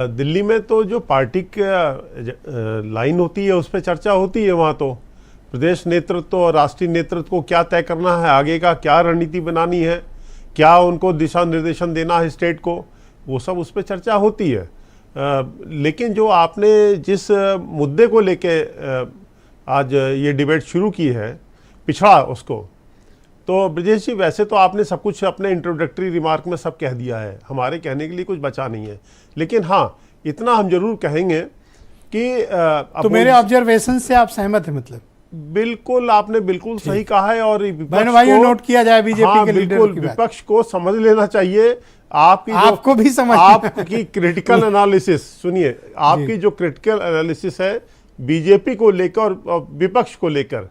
दिल्ली में तो जो पार्टी की लाइन होती है उस पर चर्चा होती है। वहाँ तो प्रदेश नेतृत्व और राष्ट्रीय नेतृत्व को क्या तय करना है, आगे का क्या रणनीति बनानी है, क्या उनको दिशा निर्देशन देना है स्टेट को, वो सब उस पर चर्चा होती है। लेकिन जो आपने जिस मुद्दे को लेके आज ये डिबेट शुरू की है, पिछड़ा उसको, तो ब्रजेश जी वैसे तो आपने सब कुछ अपने इंट्रोडक्टरी रिमार्क में सब कह दिया है, हमारे कहने के लिए कुछ बचा नहीं है। लेकिन हाँ, इतना हम जरूर कहेंगे कि तो मेरे ऑब्जर्वेशन से आप सहमत हैं? मतलब बिल्कुल, आपने बिल्कुल सही कहा है। और नोट किया जाए बीजेपी के लीडर की बात। विपक्ष को समझ लेना चाहिए आपको भी समझ आपकी क्रिटिकल एनालिसिस सुनिए, आपकी जो क्रिटिकल एनालिसिस है बीजेपी को लेकर और विपक्ष को लेकर,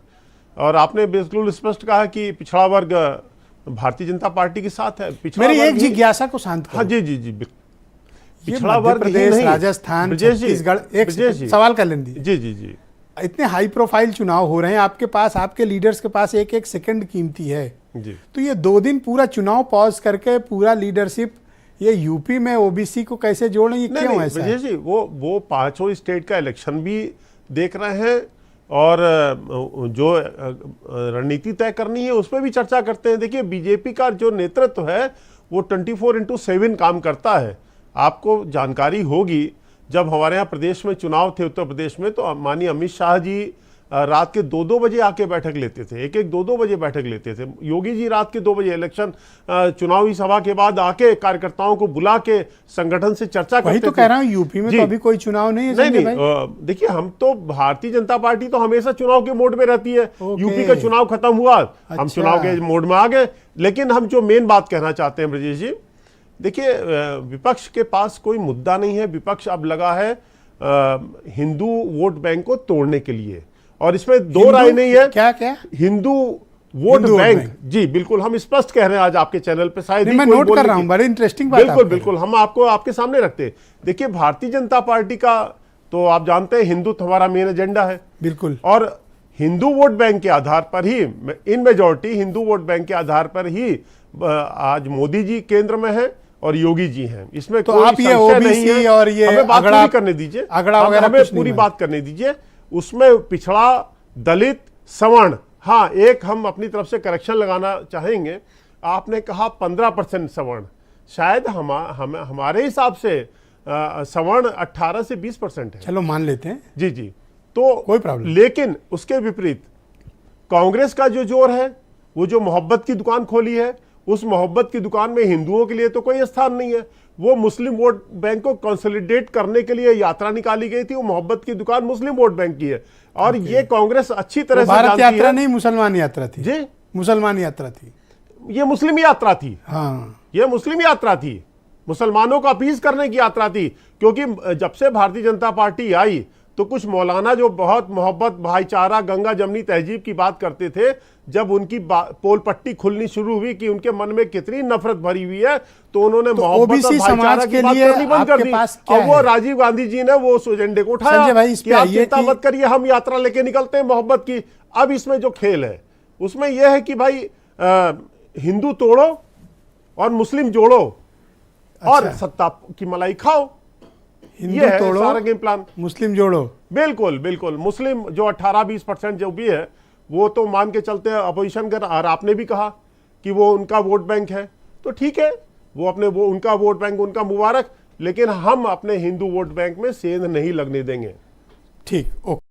और आपने बिल्कुल स्पष्ट कहा कि पिछड़ा वर्ग भारतीय जनता पार्टी के साथ है। मेरी एक जिज्ञासा को शांत करो। हाँ जी जी जी, पिछड़ा वर्ग प्रदेश, राजस्थान, छत्तीसगढ़, एक सवाल कर लें जी जी जी, इतने हाई प्रोफाइल चुनाव हो रहे हैं, आपके पास, आपके लीडर्स के पास एक एक सेकंड कीमती है जी। तो ये 2 दिन पूरा चुनाव पॉज करके पूरा लीडरशिप ये यूपी में ओबीसी को कैसे जोड़ें? ये क्यों ऐसा है? जी, वो 5 स्टेट का इलेक्शन भी देख रहे हैं और जो रणनीति तय करनी है उस पर भी चर्चा करते हैं। देखिए, बीजेपी का जो नेतृत्व है वो 24/7 काम करता है। आपको जानकारी होगी, जब हमारे यहाँ प्रदेश में चुनाव थे उत्तर प्रदेश में, तो माननीय अमित शाह जी रात के 2-2 बजे आके बैठक लेते थे, 1-1, 2-2 बजे बैठक लेते थे। योगी जी रात के 2 बजे इलेक्शन चुनावी सभा के बाद आके कार्यकर्ताओं को बुला के संगठन से चर्चा करते थे। तो कह रहा हूँ यूपी में तो अभी कोई चुनाव नहीं है। नहीं, देखिए, हम तो भारतीय जनता पार्टी तो हमेशा चुनाव के मोड में रहती है। यूपी का चुनाव खत्म हुआ, हम चुनाव के मोड में आ गए। लेकिन हम जो मेन बात कहना चाहते हैं ब्रजेश जी, देखिए, विपक्ष के पास कोई मुद्दा नहीं है। विपक्ष अब लगा है हिंदू वोट बैंक को तोड़ने के लिए, और इसमें दो राय नहीं है। क्या क्या हिंदू वोट बैंक? जी बिल्कुल, हम स्पष्ट कह रहे हैं आज आपके चैनल पे, शायद मैं नोट कर रहा हूं, बड़ी इंटरेस्टिंग बात। बिल्कुल बिल्कुल, हम आपको आपके सामने रखते। देखिए, भारतीय जनता पार्टी का तो आप जानते हैं हिंदुत्व हमारा मेन एजेंडा है। बिल्कुल, और हिंदू वोट बैंक के आधार पर ही, इन मेजॉरिटी हिंदू वोट बैंक के आधार पर ही आज मोदी जी केंद्र में है और योगी जी हैं। इसमें तो कोई आप ये ओबीसी और ये हमें बात पूरी करने दीजिए, हमें पूरी बात करने दीजिए। उसमें पिछड़ा, दलित, सवर्ण, हाँ, एक हम अपनी तरफ से करेक्शन लगाना चाहेंगे। आपने कहा 15% सवर्ण, शायद हमारे हिसाब से सवर्ण 18 से 20% है। चलो मान लेते हैं, जी जी, तो कोई प्रॉब्लम। लेकिन उसके विपरीत कांग्रेस का जो जोर है, वो जो मोहब्बत की दुकान खोली है, उस मोहब्बत की दुकान में हिंदुओं के लिए तो कोई स्थान नहीं है। वो मुस्लिम वोट बैंक को कंसोलिडेट करने के लिए यात्रा निकाली गई थी। वो मोहब्बत की दुकान मुस्लिम वोट बैंक की है, और ये कांग्रेस अच्छी तरह से जानती है। यात्रा नहीं, मुसलमान यात्रा थी जी, मुसलमान यात्रा थी, ये मुस्लिम यात्रा थी। हाँ, ये मुस्लिम यात्रा थी, मुसलमानों को अपील करने की यात्रा थी। क्योंकि जब से भारतीय जनता पार्टी आई तो कुछ मौलाना जो बहुत मोहब्बत, भाईचारा, गंगा जमनी तहजीब की बात करते थे, जब उनकी पोल पट्टी खुलनी शुरू हुई कि उनके मन में कितनी नफरत भरी हुई है, तो उन्होंने मोहब्बत और भाईचारा की बात करनी बंद कर दी। और वो राजीव गांधी जी ने वो उस एजेंडे को उठाया कि आप चिंता मत करिए, हम यात्रा लेके निकलते हैं मोहब्बत की। अब इसमें जो खेल है उसमें यह है कि भाई हिंदू तोड़ो और मुस्लिम जोड़ो और सत्ता की मलाई खाओ। हिंदू तोड़ो, सारा गेम प्लान, मुस्लिम जोड़ो। बिल्कुल बिल्कुल, मुस्लिम जो 18-20% जो भी है वो तो मान के चलते हैं अपोजिशन कर। और आपने भी कहा कि वो उनका वोट बैंक है, तो ठीक है, वो उनका वोट बैंक, उनका मुबारक। लेकिन हम अपने हिंदू वोट बैंक में सेंध नहीं लगने देंगे। ठीक, ओके।